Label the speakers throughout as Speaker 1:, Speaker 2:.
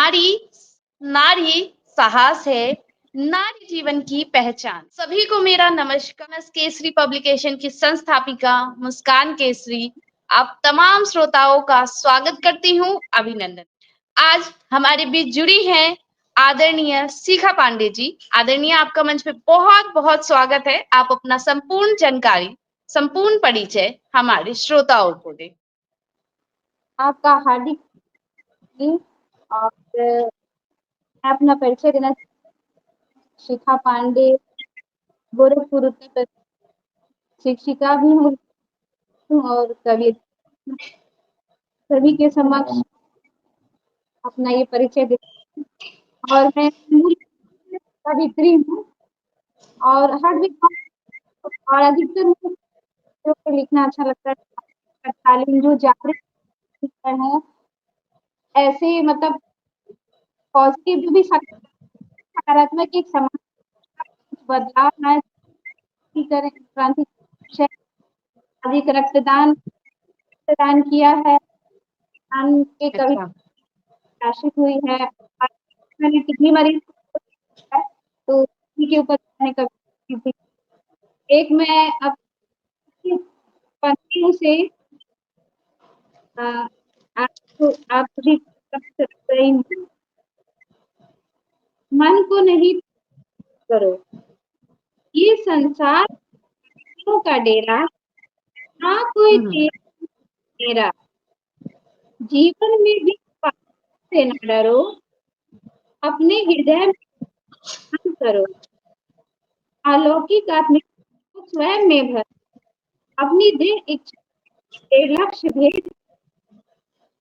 Speaker 1: नारी नारी साहस है, नारी जीवन की पहचान। सभी को मेरा नमस्कार। केसरी पब्लिकेशन की संस्थापिका मुस्कान केसरी आप तमाम श्रोताओं का स्वागत करती हूँ, अभिनंदन। आज हमारे बीच जुड़ी हैं आदरणीय शिखा पांडे जी। आदरणीय, आपका मंच पे बहुत बहुत स्वागत है। आप अपना संपूर्ण जानकारी, संपूर्ण परिचय हमारे श्रोताओं को दें।
Speaker 2: आपका हार्दिक और मैं अपना परिचय देना शिखा पांडे, गोरखपुर उत्तर प्रदेश शिक्षिका भी हूँ और कवि। सभी के समक्ष अपना ये परिचय दे और मैं मूल कवित्री हूँ और हर विभाग और अधिकतर मुझे लिखना अच्छा लगता है। तालीम जो जागृत है ऐसे मतलब पॉजिटिव जो भी सकारात्मक एक समाज बदलाव है करें क्रांति अधिक रक्तदान किया है। दान के कवि
Speaker 1: अच्छा।
Speaker 2: प्रकाशित हुई है। मैंने कितनी मरीज है तो उसी के ऊपर मैंने कविता थी। एक मैं अपनी पंक्तियों से आप सभी रही हूँ। मन को नहीं करो, ये संसार का डेरा, ना कोई तेरा जीवन में भी से न डरो, अपने हृदय में करो, अलौकिक आत्मिक स्वयं में भर, अपनी दृढ़ इच्छा लक्ष्य भेद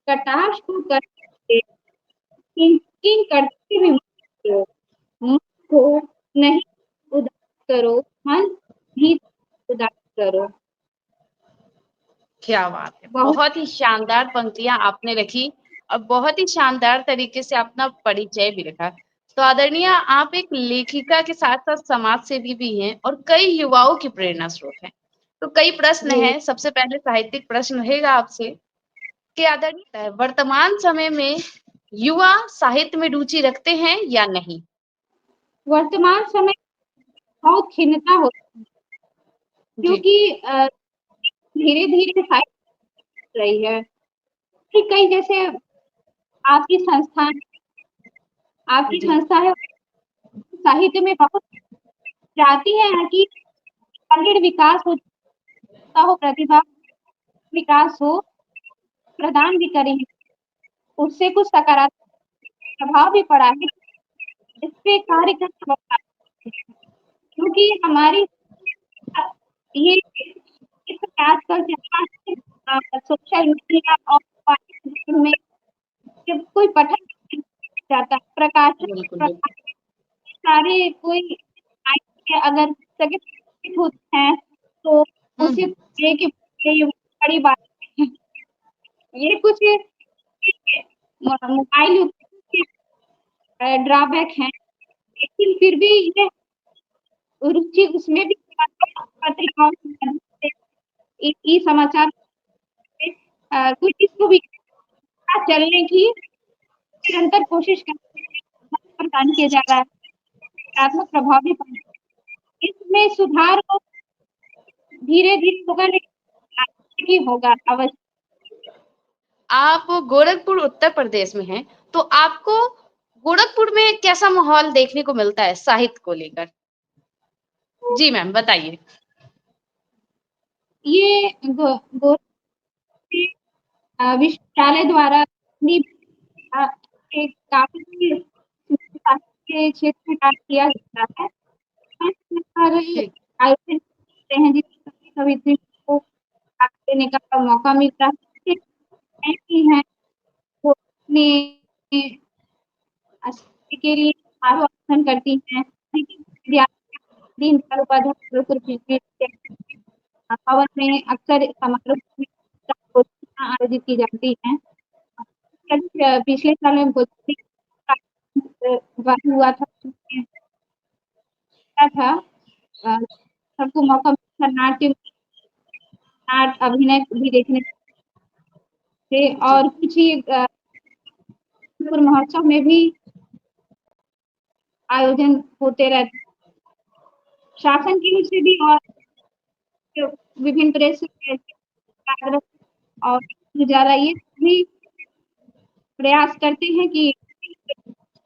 Speaker 2: कटाक्ष को करते किंग करते भी मन को नहीं उदास करो, मन भी उदास करो।
Speaker 1: क्या बात है, बहुत ही शानदार पंक्तियां आपने रखी और बहुत ही शानदार तरीके से अपना परिचय भी रखा। तो आदरणीय, आप एक लेखिका के साथ साथ समाज सेवी भी हैं और कई युवाओं की प्रेरणा स्रोत हैं। तो कई प्रश्न
Speaker 2: जी
Speaker 1: हैं। सबसे पहले साहित्यिक प्रश्न रहेगा आपसे कि आदरणीय, वर्तमान समय में युवा साहित्य में रुचि रखते हैं या नहीं?
Speaker 2: वर्तमान समय बहुत खिन्नता हो
Speaker 1: जी
Speaker 2: क्योंकि धीरे धीरे साहित्य रही है कि कई जैसे आपकी संस्थान आपकी
Speaker 1: जी
Speaker 2: संस्था है साहित्य में बहुत चाहती है कि आगे विकास हो प्रतिभा विकास हो प्रदान भी करें उससे कुछ सकारात्मक प्रभाव भी पड़ा है इस पे कार्य करना क्योंकि हमारी ये इस आजकल सोशल मीडिया और में जब कोई पठन जाता
Speaker 1: बिल्कुल बिल्कुल।
Speaker 2: प्रकाशन सारे कोई अगर स्थगित होते हैं तो उसे
Speaker 1: हम्म।
Speaker 2: लेके ये बड़ी बात है। ये कुछ मोबाइल ड्रॉबैक है लेकिन फिर भी ये रुचि उसमें भी पत्रिकाओं ई समाचार कुछ इसको भी चलने की निरंतर कोशिश प्रदान किया जा रहा है सकारात्मक प्रभाव भी इसमें सुधार हो धीरे धीरे होगा लेकिन होगा अवश्य।
Speaker 1: आप गोरखपुर उत्तर प्रदेश में हैं, तो आपको गोरखपुर में कैसा माहौल देखने को मिलता है साहित्य को लेकर? जी मैम, बताइए।
Speaker 2: ये विश्वविद्यालय द्वारा एक काफी के क्षेत्र में कार्य किया जाता है और
Speaker 1: जी
Speaker 2: आयोजन करते हैं जिससे सभी को भाग लेने का मौका मिलता है कि है वो अपने के लिए आयोजन करती हैं दीन दयाल उपाध्याय भवन में अक्सर समारोह आयोजित की जाती है। पिछले साल में हुआ था सबको मौका मिला नाट्य अभिनय भी देखने थे
Speaker 1: जी
Speaker 2: और कुछ ही महोत्सव में भी आयोजन होते रहते, शासन की ओर से भी और विभिन्न प्रेस और गुजारा ये भी प्रयास करते हैं कि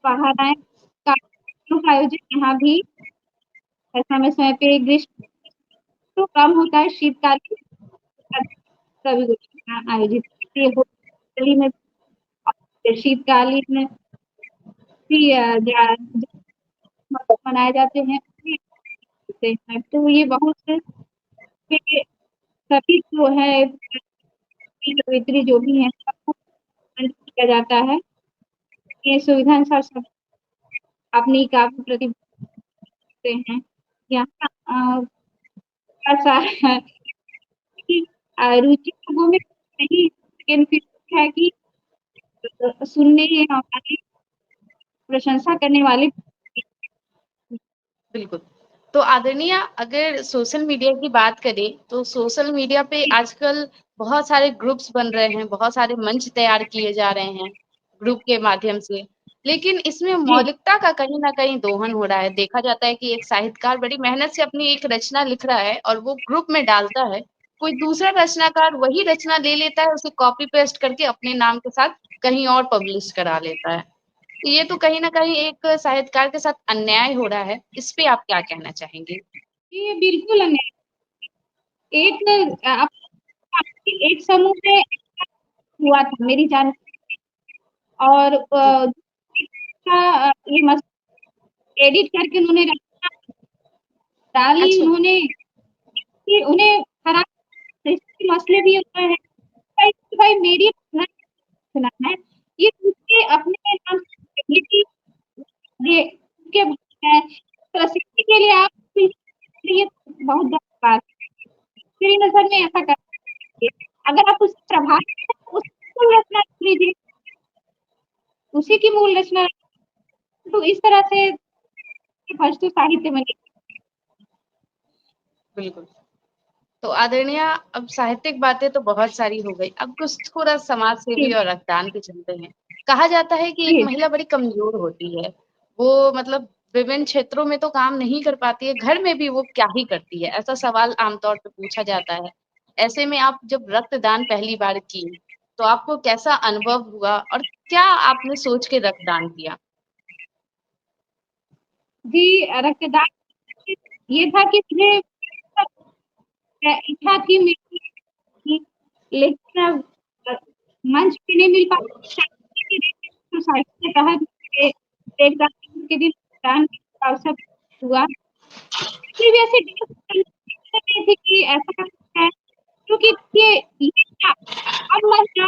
Speaker 2: बाहर आए, कार्यक्रमों का आयोजन यहाँ भी समय-समय पे ग्रीष्म तो कम होता है, शीतकालीन सभी कुछ आयोजित ये हो दिल्ली में शीतकालीन में भी मनाए जाते हैं तो ये बहुत से सभी जो है कवियत्री जो भी है सबको किया जाता है ये सुविधा अनुसार सब अपनी काफी प्रतिभा हैं यहाँ ऐसा है कि रुचि लोगों में नहीं लेकिन फिर है कि सुनने हमारी प्रशंसा करने वाले
Speaker 1: बिल्कुल। तो आदरणीय अगर सोशल मीडिया की बात करें, तो सोशल मीडिया पे आजकल बहुत सारे ग्रुप्स बन रहे हैं, बहुत सारे मंच तैयार किए जा रहे हैं, ग्रुप के माध्यम से। लेकिन इसमें
Speaker 2: जी
Speaker 1: मौलिकता का कहीं न कहीं दोहन हो रहा है। देखा जाता है कि एक साहित्यकार बड़ी मेहनत से अपनी एक रचना लिख रहा है और वो ग्रुप में डालता है। कोई दूसरा रचनाकार वही रचना ले लेता है, उसे कॉपी पेस्ट करके अपने नाम के साथ कहीं और पब्लिश करा लेता है। ये तो कहीं न कहीं एक साहित्यकार के साथ अन्याय हो रहा है। इस पे आप क्या कहना चाहेंगे?
Speaker 2: ये बिल्कुल अन्याय एक एक समूह में हुआ था मेरी जान और
Speaker 1: जी।
Speaker 2: ये मस एडिट करके उन्होंने डाली
Speaker 1: अच्छा,
Speaker 2: उन्होंने कि उन्हें हरा मसले भी होता है भाई भाई मेरी सुना है ये उसके अपने नाम से ये के है प्रसिद्धि के लिए आप ये बहुत गलत बात मेरी नजर में ऐसा कर अगर आप उससे प्रभावित हैं तो उसकी मूल रचना लीजिए उसी की मूल रचना तो इस तरह से पशु साहित्य में
Speaker 1: बिल्कुल। तो आदरणीय अब साहित्यिक बातें तो बहुत सारी हो गई। अब कुछ थोड़ा समाज सेवी
Speaker 2: लिखी
Speaker 1: और रक्तदान पे चलते हैं। कहा जाता है कि एक
Speaker 2: जी
Speaker 1: महिला बड़ी कमज़ोर होती है। वो मतलब विभिन्न क्षेत्रों में तो काम नहीं कर पाती है, घर में भी वो क्या ही करती है? ऐसा सवाल आमतौर पे पूछा जाता है। ऐसे में आप जब रक्तदान पहली बार की, तो आपको कैसा अनुभव हुआ और क्या आपने सोच के रक्तदान किया?
Speaker 2: जी रक्तदान ये था कि मुझे इच्छा थी मेरी कि लेकिन मंच पे नहीं मिल पाता सोसाइटी के तहत एक के दिन दान का अवसर हुआ फिर भी ऐसे थी कि ऐसा है क्योंकि ये क्या अब महिला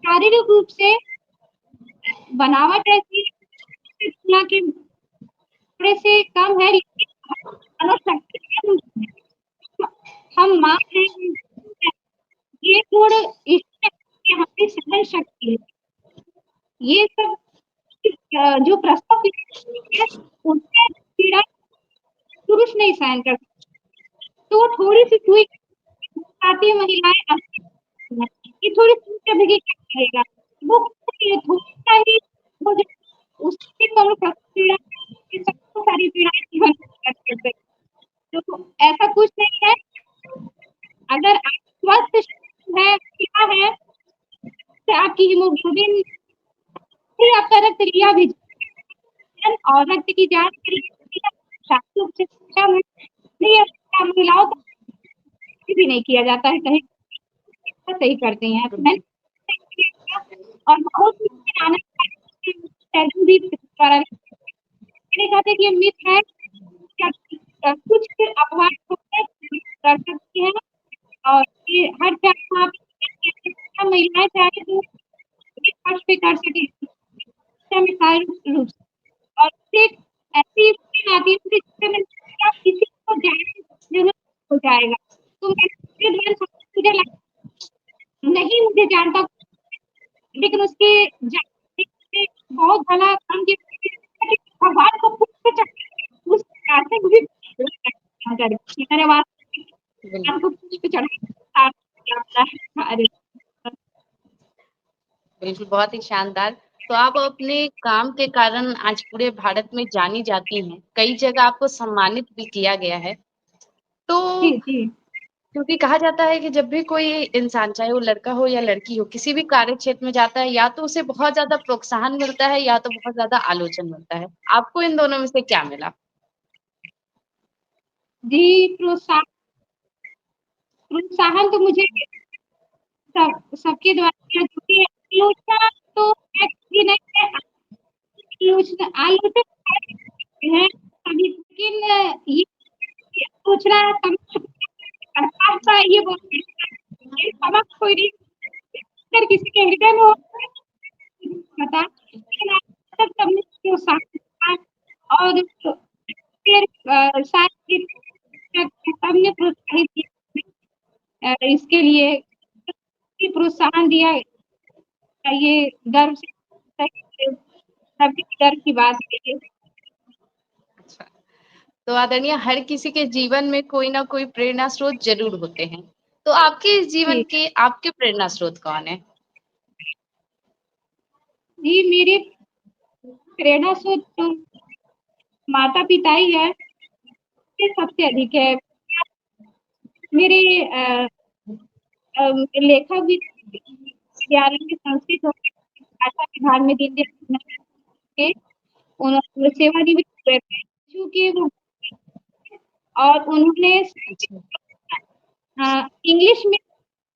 Speaker 2: शारीरिक रूप से बनावट ऐसी तुलना के थोड़े से कम है लेकिन मानव शक्ति है हम माँ हैं ये गुण इसमें हमारी सहन शक्ति है ये सब जो प्रसव है उसमें पीड़ा पुरुष नहीं सहन कर तो थोड़ी सी सुई आती है महिलाएं ये थोड़ी सी कभी क्या करेगा वो थोड़ा ही वो जो उसके कम प्रसव पीड़ा ये सब सारी पीड़ाएं सहन कर सकते हैं। तो ऐसा कुछ नहीं है अगर आप स्वस्थ है क्या है तो आपकी हीमोग्लोबिन फिर आपका रक्त लिया भी और रक्त की जांच करिए शारीरिक रूप से सक्षम है नहीं महिलाओं को भी नहीं किया जाता है कहीं सही करती हैं
Speaker 1: बिल्कुल,
Speaker 2: और बहुत भी द्वारा मैंने कहा था कि ये मिथ है क्या कुछ अपवाद कर सकती हैं और ये हर जगह आप महिलाएं चाहे तो फर्श पे कर सके शारीरिक रूप से और एक ऐसी स्थिति आती है जिससे मैं क्या किसी को जाने जरूरत हो जाएगा तो मैं मुझे नहीं मुझे जानता लेकिन उसके जानने से बहुत भला काम किया भगवान को खुद से उस प्रकार से मुझे मैंने वहां
Speaker 1: बिल्कुल।
Speaker 2: भगवान को पुष्प चढ़ा अरे
Speaker 1: बिल्कुल, बहुत ही शानदार। तो आप अपने काम के कारण आज पूरे भारत में जानी जाती हैं। कई जगह आपको सम्मानित भी किया गया है। तो
Speaker 2: जी, जी।
Speaker 1: क्योंकि कहा जाता है कि जब भी कोई इंसान, चाहे वो लड़का हो या लड़की हो, किसी भी कार्य क्षेत्र में जाता है, या तो उसे बहुत ज़्यादा प्रोत्साहन मिलता है या तो बहुत ज़्यादा आलोचन मिलता है। आपको इन दोनों में से क्या मिला?
Speaker 2: जी, प्रोत्साहन तो मुझे सबके द्वारा दिया, क्योंकि आलोचना तो मैं कभी नहीं है, आलोचक हैं सभी, लेकिन ये आलोचना सरकार का ये बहुत समझ कोई नहीं, अगर किसी के हृदय में हो पता, लेकिन आज तक सबने प्रोत्साहन दिया और फिर शायद सबने प्रोत्साहित किया इसके लिए प्रोत्साहन दिया, ये गर्व से सभी गर्व की बात है ये।
Speaker 1: अच्छा। तो आदरणीय, हर किसी के जीवन में कोई ना कोई प्रेरणा स्रोत ज़रूर होते हैं। तो आपके इस जीवन
Speaker 2: जी,
Speaker 1: के आपके प्रेरणा स्रोत कौन है?
Speaker 2: जी मेरे प्रेरणा स्रोत तो माता-पिता ही है, ये सबसे अधिक है। मेरे लेखक भी विद्यालय में संस्कृत और भाषा विभाग में दीनदयाल के उन्होंने सेवानिवृत्त हुए थे, चूँकि वो और उन्होंने
Speaker 1: अच्छा।
Speaker 2: इंग्लिश में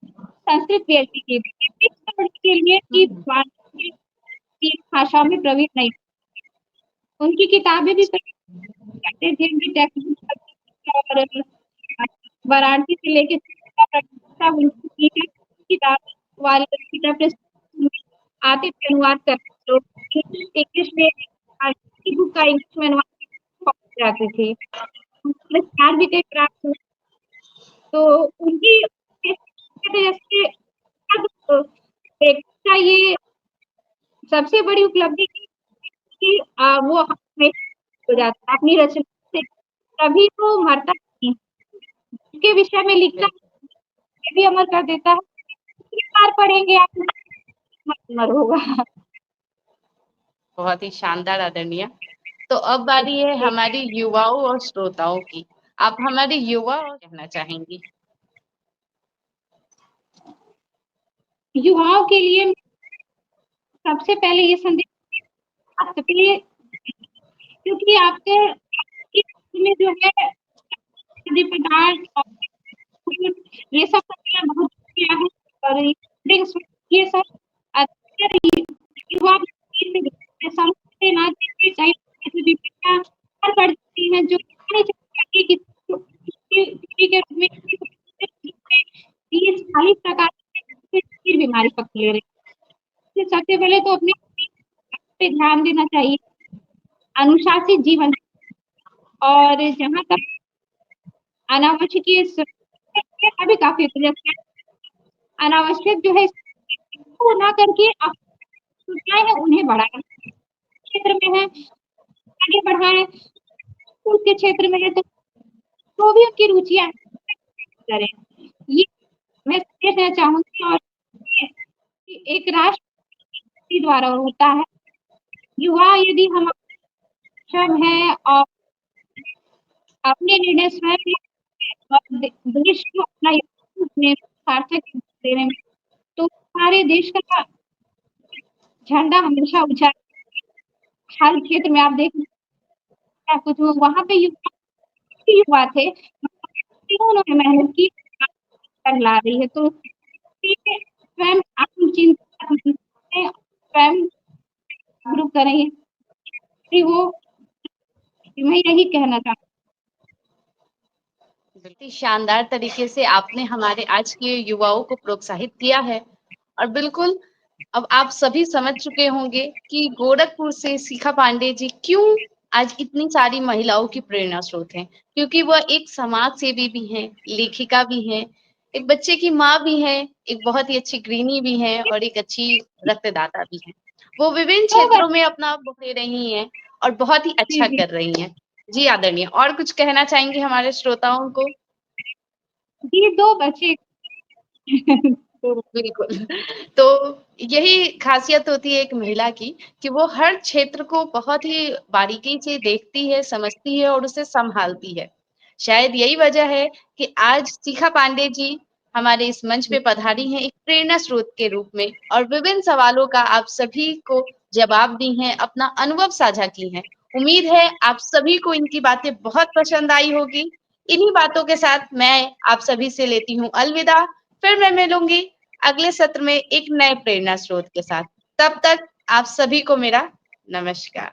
Speaker 2: संस्कृत पीएचडी की थी। इंग्लिश पढ़ने के लिए कि
Speaker 1: हुँ,
Speaker 2: भारतीय 3 भाषाओं में प्रवीण नहीं, उनकी किताबें भी करते थे, उनकी टेक्स्ट बुक और वाराणसी से लेके सब उनकी किताब वाले किताब आते थे अनुवाद करते, तो इंग्लिश में की बुक का इंग्लिश में अनुवाद जाते थे। पुरस्कार भी कई प्राप्त हुए, तो उनकी जैसे अब देखा ये सबसे बड़ी उपलब्धि की कि वो हमें हो जाता है अपनी रचना से, कभी तो मरता नहीं, उसके विषय में लिखता
Speaker 1: बिल्कुल।
Speaker 2: ये भी अमर कर देता है, कितनी बार पढ़ेंगे आप अमर होगा।
Speaker 1: बहुत ही शानदार आदरणीय। तो अब बारी है हमारी युवाओं और श्रोताओं की। आप हमारे युवा और कहना चाहेंगी?
Speaker 2: युवाओं के लिए सबसे पहले ये संदेश आप सभी, क्योंकि आपके में जो है खाद्य पदार्थ और ये सब करना बहुत किया है, और ड्रिंक्स ये सब अक्सर युवा समझते ना देखे, चाहे किसी भी बच्चा हर पढ़ती है जो नहीं चाहती कि किसी के रूप में 30-40 प्रकार की बीमारी पकड़ ले रही है। सबसे पहले तो अपने पे ध्यान देना चाहिए, अनुशासित जीवन, और जहाँ तक अनावश्यक अभी काफी अनावश्यक जो है वो ना करके आप सूचनाएं हैं उन्हें बढ़ाएं, क्षेत्र में है आगे बढ़ाएं, स्कूल के क्षेत्र में है तो भी उनकी रुचियां करें, ये मैं संदेश देना चाहूंगी। और एक राष्ट्र द्वारा होता है, युवा यदि हम सक्षम है और अपने निर्णय स्वयं और देश को अपना में सार्थक देने में, तो हमारे देश का झंडा हमेशा ऊंचा, हर क्षेत्र में आप देख कुछ वहाँ पे युवा थे, उन्होंने मेहनत की ला रही है, तो स्वयं आत्मचिंता स्वयं जागरूक करें, वो मैं यही कहना चाहती
Speaker 1: बहुत ही शानदार तरीके से आपने हमारे आज के युवाओं को प्रोत्साहित किया है। और बिल्कुल, अब आप सभी समझ चुके होंगे कि गोरखपुर से शिखा पांडे जी क्यों आज इतनी सारी महिलाओं की प्रेरणा स्रोत हैं। क्योंकि वह एक समाज सेवी भी हैं, लेखिका भी हैं, एक बच्चे की माँ भी हैं, एक बहुत ही अच्छी गृहिणी भी हैं और एक अच्छी रक्तदाता भी हैं। वो विभिन्न
Speaker 2: हूँ।
Speaker 1: क्षेत्रों में अपना दे रही हैं और बहुत ही
Speaker 2: जी,
Speaker 1: अच्छा
Speaker 2: जी,
Speaker 1: कर रही हैं। जी आदरणीय, और कुछ कहना चाहेंगे हमारे श्रोताओं को?
Speaker 2: जी 2 बच्चे तो
Speaker 1: बिल्कुल। तो यही खासियत होती है एक महिला की कि वो हर क्षेत्र को बहुत ही बारीकी से देखती है, समझती है और उसे सँभालती है। शायद यही वजह है कि आज शिखा पांडे जी हमारे इस मंच पे पधारी हैं एक प्रेरणा स्रोत के रूप में और विभिन्न सवालों का आप सभी को जवाब दी हैं, अपना अनुभव साझा की हैं। उम्मीद है आप सभी को इनकी बातें बहुत पसंद आई होगी। इन्हीं बातों के साथ मैं आप सभी से लेती हूँ अलविदा। फिर मैं मिलूँगी अगले सत्र में एक नए प्रेरणा स्रोत के साथ। तब तक आप सभी को मेरा नमस्कार।